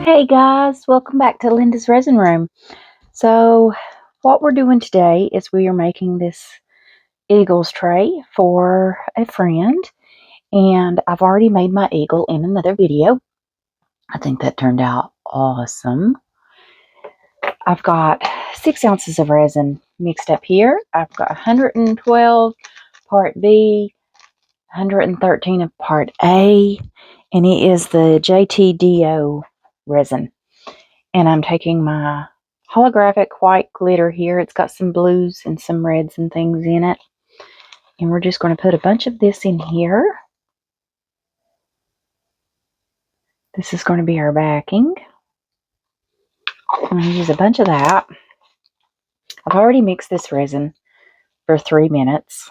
Hey guys, welcome back to Linda's Resin Room. So, what we're doing today is we are making this eagles tray for a friend, and I've already made my eagle in another video. I think that turned out awesome. I've got 6 ounces of resin mixed up here. I've got 112 part B, 113 of part A, and it is the JTDO resin. And I'm taking my holographic white glitter here. It's got some blues and some reds and things in it. And we're just going to put a bunch of this in here. This is going to be our backing. I'm going to use a bunch of that. I've already mixed this resin for 3 minutes.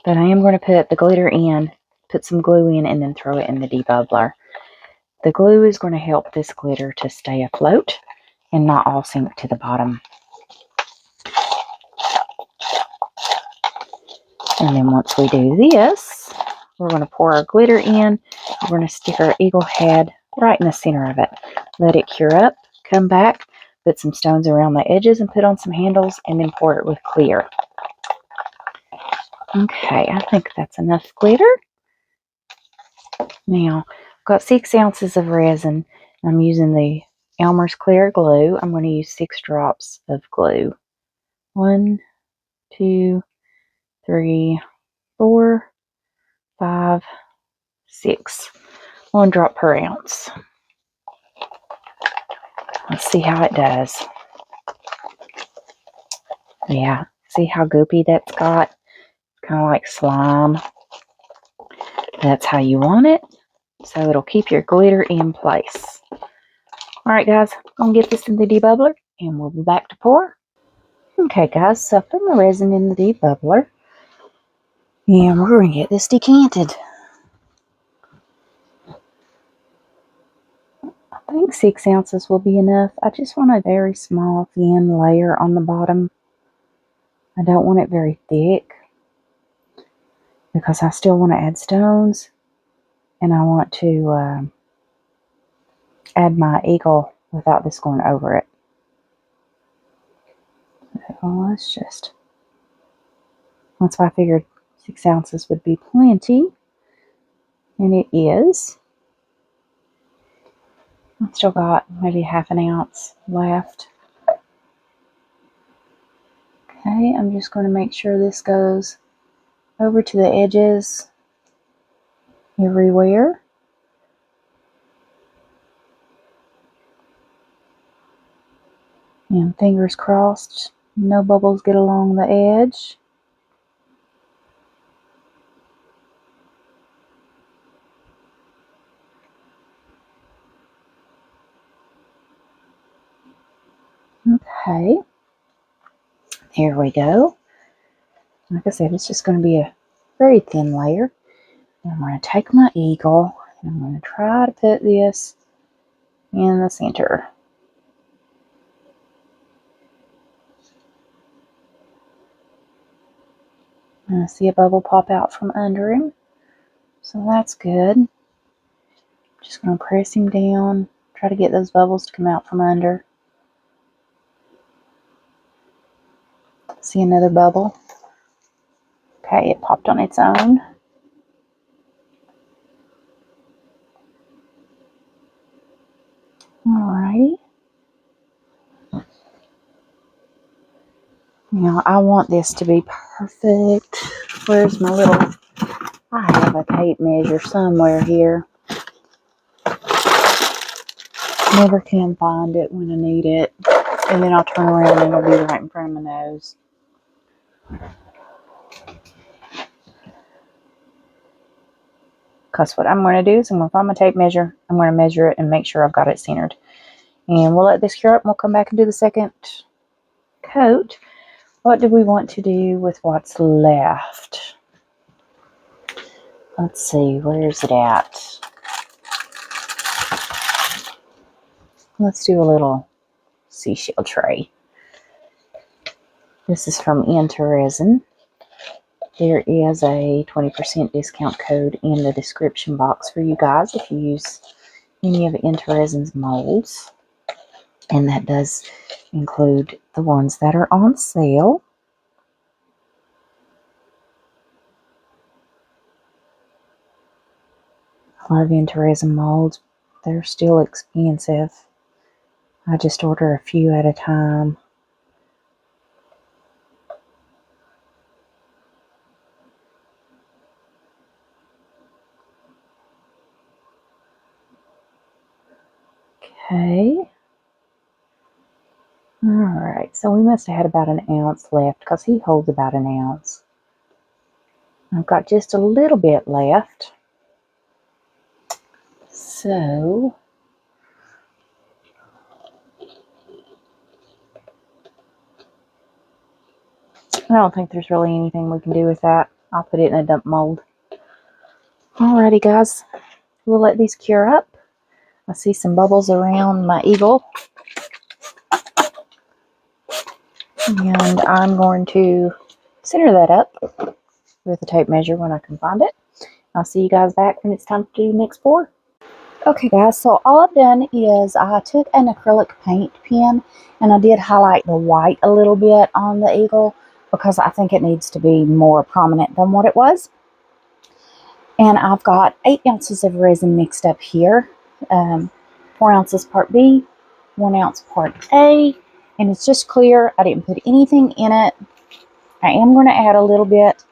But I am going to put the glitter in, put some glue in, and then throw it in the debubbler. The glue is going to help this glitter to stay afloat and not all sink to the bottom. And then once we do this, we're going to pour our glitter in. We're going to stick our eagle head right in the center of it. Let it cure up, come back, put some stones around the edges and put on some handles, and then pour it with clear. Okay, I think that's enough glitter. Now, I've got 6 ounces of resin. I'm using the Elmer's Clear glue. I'm going to use 6 drops of glue. 1, 2, 3, 4, 5, 6. 1 drop per ounce. Let's see how it does. Yeah, see how goopy that's got? Kind of like slime. That's how you want it. So it'll keep your glitter in place. Alright guys, I'm going to get this in the debubbler and we'll be back to pour. Okay guys, so I put my resin in the debubbler. And we're going to get this decanted. I think 6 ounces will be enough. I just want a very small thin layer on the bottom. I don't want it very thick, because I still want to add stones, and I want to add my eagle without this going over it. So that's why I figured 6 ounces would be plenty, and it is. I've still got maybe ½ an ounce left. Okay, I'm just going to make sure this goes over to the edges everywhere. And fingers crossed, no bubbles get along the edge. Okay, there we go. Like I said, it's just going to be a very thin layer. And I'm going to take my eagle and I'm going to try to put this in the center. I see a bubble pop out from under him, so that's good. Just going to press him down, try to get those bubbles to come out from under. See another bubble? Okay, it popped on its own. Alrighty. Now I want this to be perfect. Where's my little... I have a tape measure somewhere here. Never can find it when I need it. And then I'll turn around and it'll be right in front of my nose. Because what I'm going to do is I'm going to find my tape measure. I'm going to measure it and make sure I've got it centered. And we'll let this cure up and we'll come back and do the second coat. What do we want to do with what's left? Let's see, where's it at? Let's do a little seashell tray. This is from Resin. There is a 20% discount code in the description box for you guys if you use any of Lindasresin's molds, and that does include the ones that are on sale. I love Lindasresin molds. They're still expensive. I just order a few at a time. Okay. Alright, so we must have had about an ounce left because he holds about an ounce. I've got just a little bit left. So, I don't think there's really anything we can do with that. I'll put it in a dump mold. Alrighty guys, we'll let these cure up. I see some bubbles around my eagle. And I'm going to center that up with a tape measure when I can find it. I'll see you guys back when it's time to do next pour. Okay guys, so all I've done is I took an acrylic paint pen and I did highlight the white a little bit on the eagle because I think it needs to be more prominent than what it was. And I've got 8 ounces of resin mixed up here. 4 ounces part B, 1 ounce part A, and it's just clear. I didn't put anything in it. I am going to add a little bit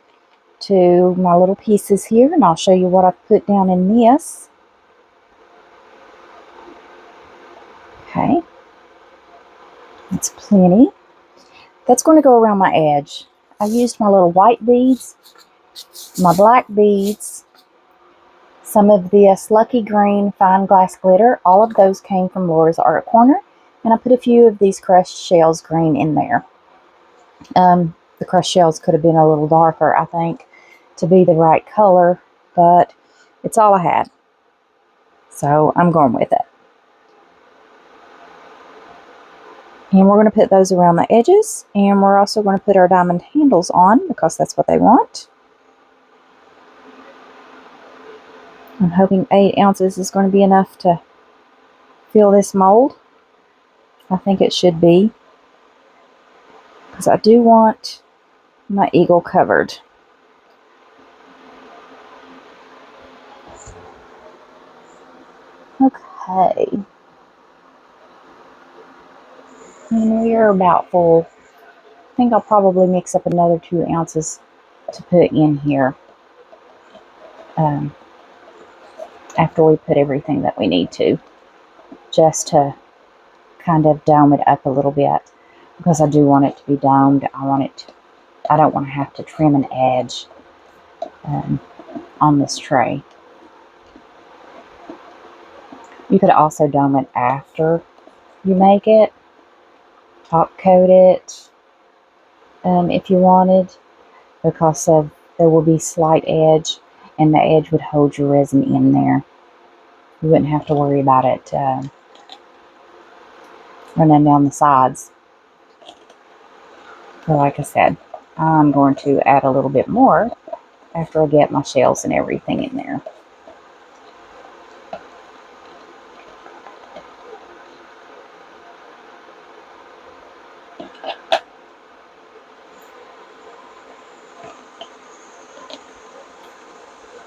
to my little pieces here, and I'll show you what I've put down in this. Okay, that's plenty. That's going to go around my edge. I used my little white beads, my black beads, some of this Lucky Green fine glass glitter. All of those came from Laura's Art Corner, and I put a few of these crushed shells green in there. The crushed shells could have been a little darker, I think, to be the right color, but it's all I had, so I'm going with it. And we're going to put those around the edges, and we're also going to put our diamond handles on because that's what they want. I'm hoping 8 ounces is going to be enough to fill this mold. I think it should be, because I do want my eagle covered. Okay. And we are about full. I think I'll probably mix up another 2 ounces to put in here after we put everything that we need to, just to kind of dome it up a little bit, because I do want it to be domed. I don't want to have to trim an edge on this tray. You could also dome it after you make it, top coat it if you wanted, because there will be slight edge, and the edge would hold your resin in there. You wouldn't have to worry about it running down the sides. But like I said, I'm going to add a little bit more after I get my shells and everything in there.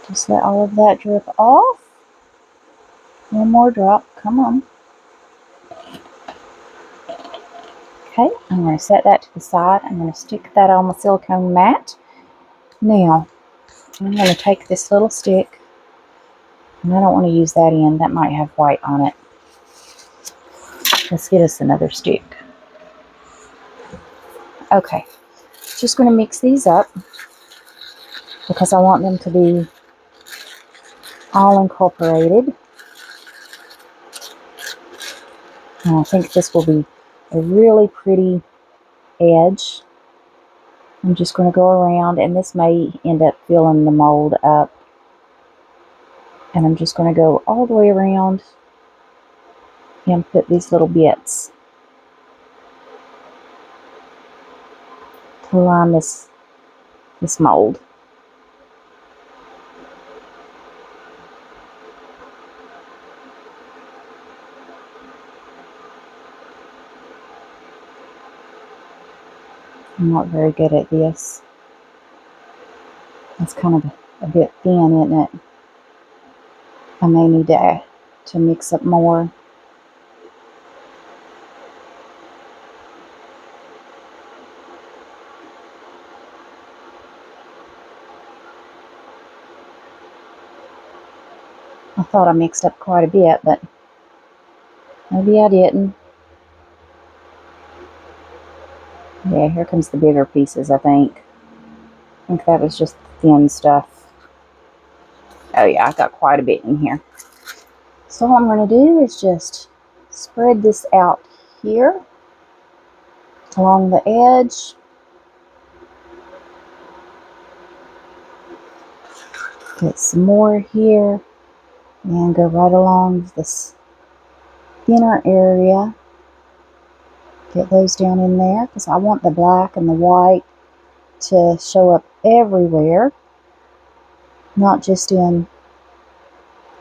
Just let all of that drip off. One more drop, come on. Okay, I'm going to set that to the side. I'm going to stick that on the silicone mat. Now, I'm going to take this little stick, and I don't want to use that end. That might have white on it. Let's get us another stick. Okay, just going to mix these up because I want them to be all incorporated. And I think this will be a really pretty edge. I'm just going to go around, and this may end up filling the mold up. And I'm just going to go all the way around and put these little bits to line this mold. I'm not very good at this. It's kind of a bit thin, isn't it? I may need to mix up more. I thought I mixed up quite a bit, but maybe I didn't. Yeah, here comes the bigger pieces, I think. I think that was just thin stuff. Oh yeah, I got quite a bit in here. So all I'm going to do is just spread this out here along the edge. Get some more here and go right along this thinner area. Get those down in there because I want the black and the white to show up everywhere, not just in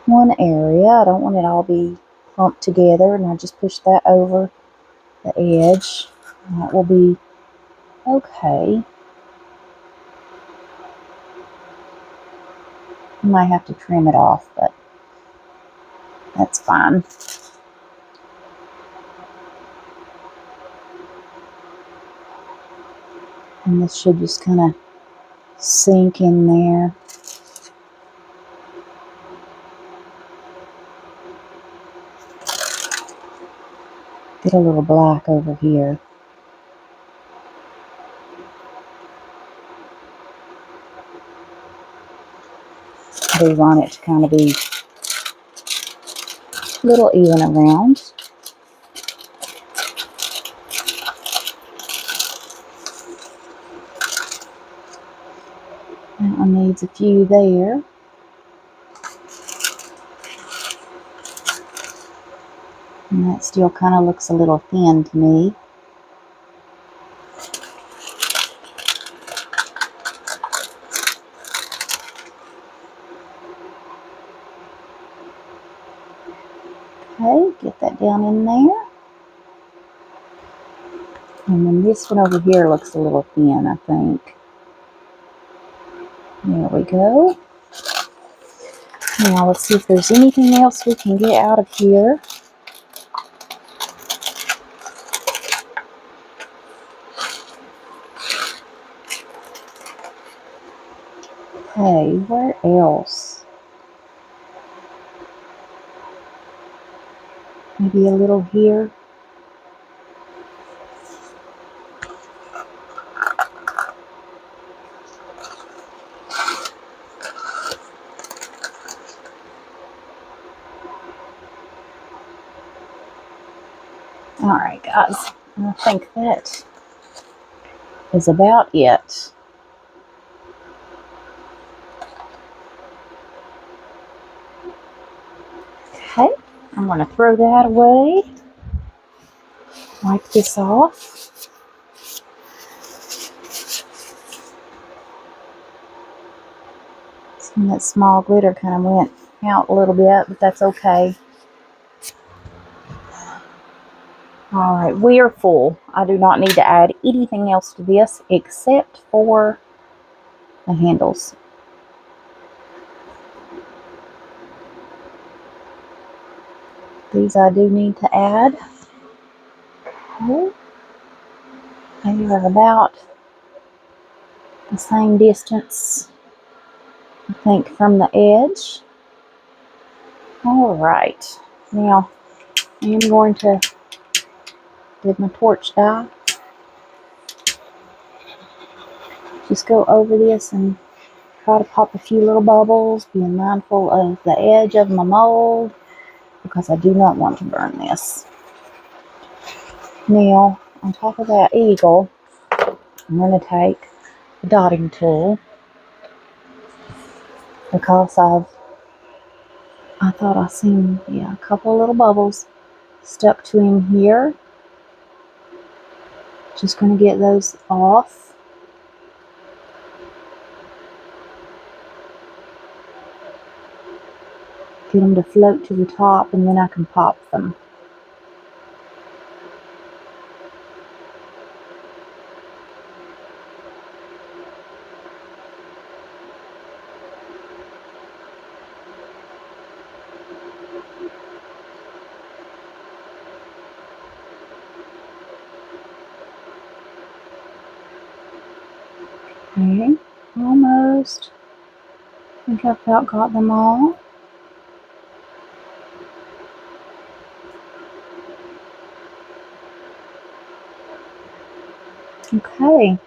one area. I don't want it all be clumped together, and I just push that over the edge. And that will be okay. I might have to trim it off, but that's fine. And this should just kind of sink in there. Get a little black over here. I do want it to kind of be a little even around. That one needs a few there. And that still kind of looks a little thin to me. Okay, get that down in there. And then this one over here looks a little thin, I think. There we go. Now let's see if there's anything else we can get out of here. Okay, where else? Maybe a little here. Alright guys, I think that is about it. Okay, I'm going to throw that away. Wipe this off. Some of that small glitter kind of went out a little bit, but that's okay. Alright, we are full. I do not need to add anything else to this except for the handles. These I do need to add. Okay. They are about the same distance, I think, from the edge. Alright, now I am going to did my torch die. Just go over this and try to pop a few little bubbles, being mindful of the edge of my mold because I do not want to burn this. Now, on top of that eagle, I'm going to take the dotting tool because I thought I seen a couple little bubbles stuck to him here. Just going to get those off. Get them to float to the top, and then I can pop them. Okay, almost. I think I've about got them all. Okay.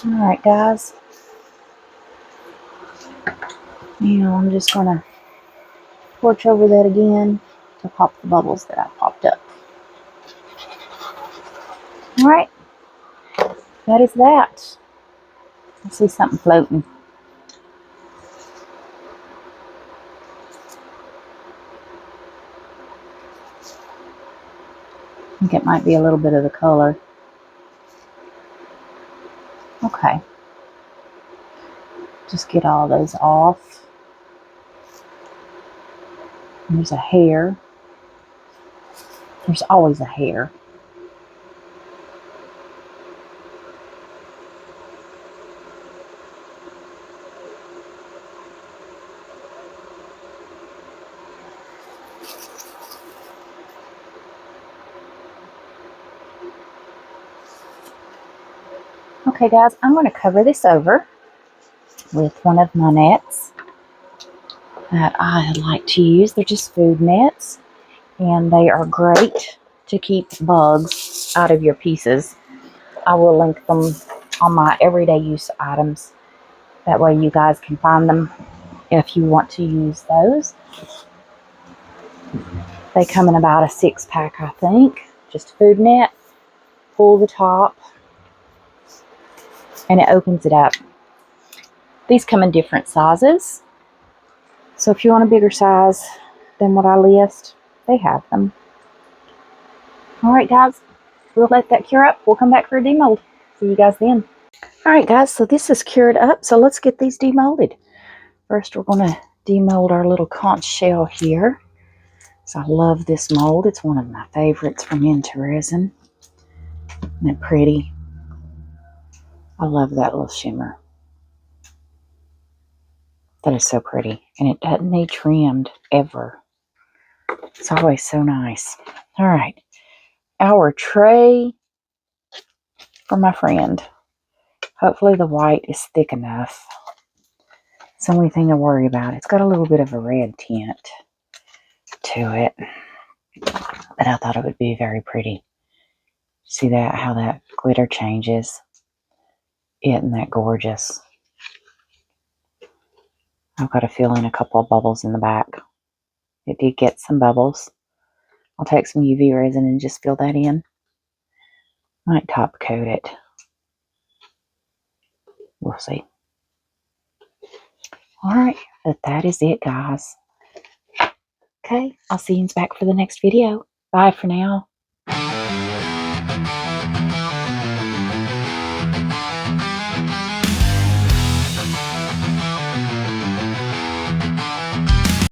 Alright, guys. Now I'm just going to torch over that again to pop the bubbles that I popped up. Alright. That is that. I see something floating. I think it might be a little bit of the color. Okay. Just get all those off. There's a hair. There's always a hair. Okay, guys, I'm going to cover this over with one of my nets that I like to use. They're just food nets, and they are great to keep bugs out of your pieces. I will link them on my everyday use items. That way you guys can find them if you want to use those. They come in about a 6-pack, I think. Just food net. Pull the top, and it opens it up. These come in different sizes. So if you want a bigger size than what I list, they have them. Alright, guys. We'll let that cure up. We'll come back for a demold. See you guys then. Alright, guys. So this is cured up. So let's get these demolded. First, we're going to demold our little conch shell here. So I love this mold. It's one of my favorites from Lindasresin. Isn't it pretty? I love that little shimmer. That is so pretty. And it doesn't need trimmed ever. It's always so nice. Alright. Our tray for my friend. Hopefully the white is thick enough. It's the only thing to worry about. It's got a little bit of a red tint to it. But I thought it would be very pretty. See that? How that glitter changes. Isn't that gorgeous? I've got to fill in a couple of bubbles in the back. It did get some bubbles. I'll take some UV resin and just fill that in. Might top coat it. We'll see. Alright, but that is it, guys. Okay, I'll see you back for the next video. Bye for now.